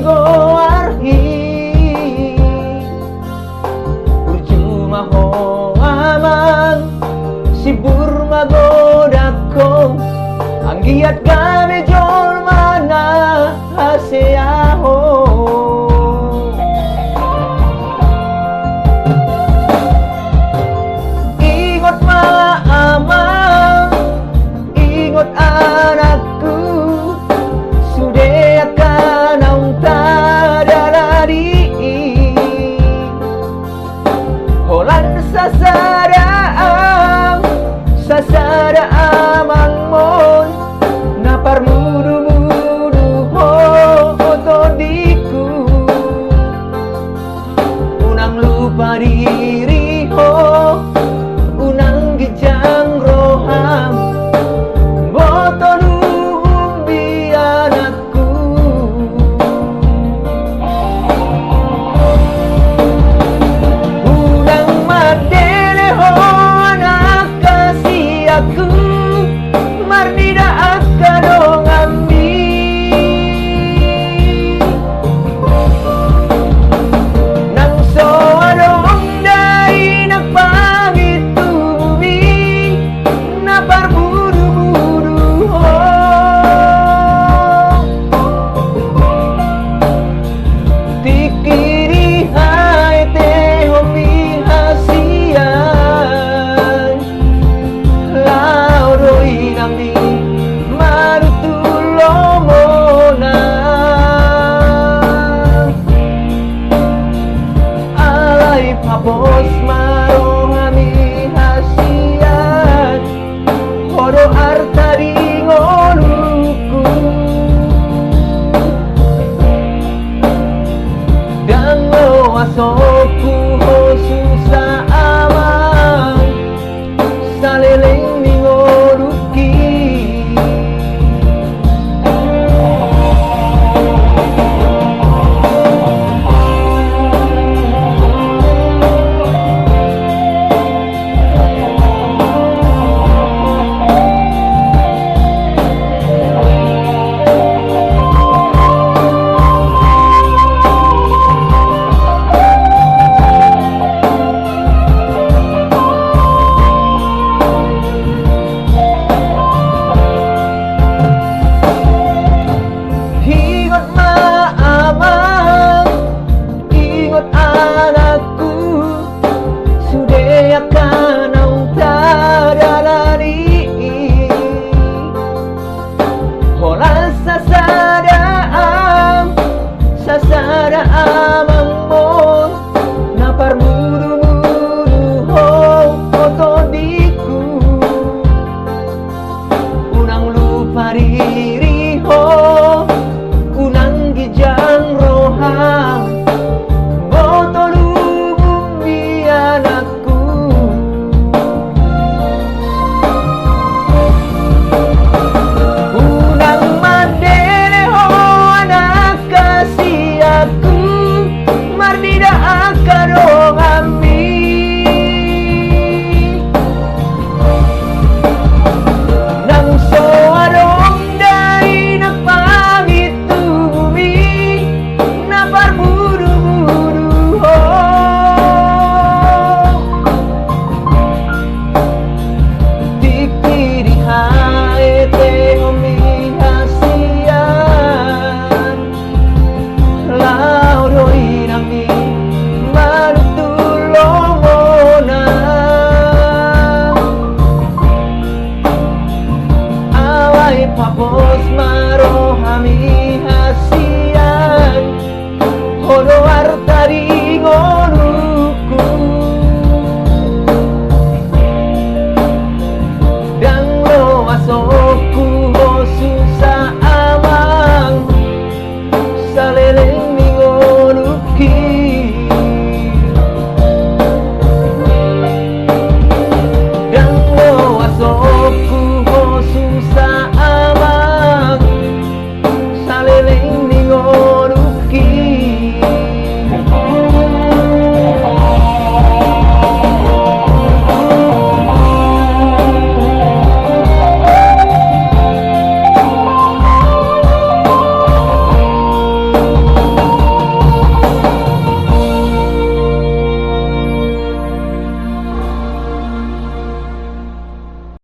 goarhi percuma ho amang sibur magodako ang giat kami jol mana haseaho ingot mga amang ingot anakku sudah akan ang tadarari holan sasara amang mon naparmudu-mudu ho otodiku unang lupa diri ho unang gijang roham botonu bianakku unang madele ho anak kasih aku marnida akadong ami nang so adong dai nagpangitumi naparbudu-budu ho tikiri hai te homi hasian lauroi nami marutulomona alai papos marohami hasian horo artari ngoluku dan lo asoku ho susah amang saleleng ningoruki ingot maamang ingot anakku sudah akan ang tadarari holan sasada amang mon naparmudu-mudu ho otodiku unang lupa diri ho unang gijang roham botonu bumi anakku unang madele ho anak kasih aku marnida akadong ami nang so adong dai nagpangitumi naparbudu-budu ho tikiri hai te homi hasian lauroi nami marutulomona alai papos marohami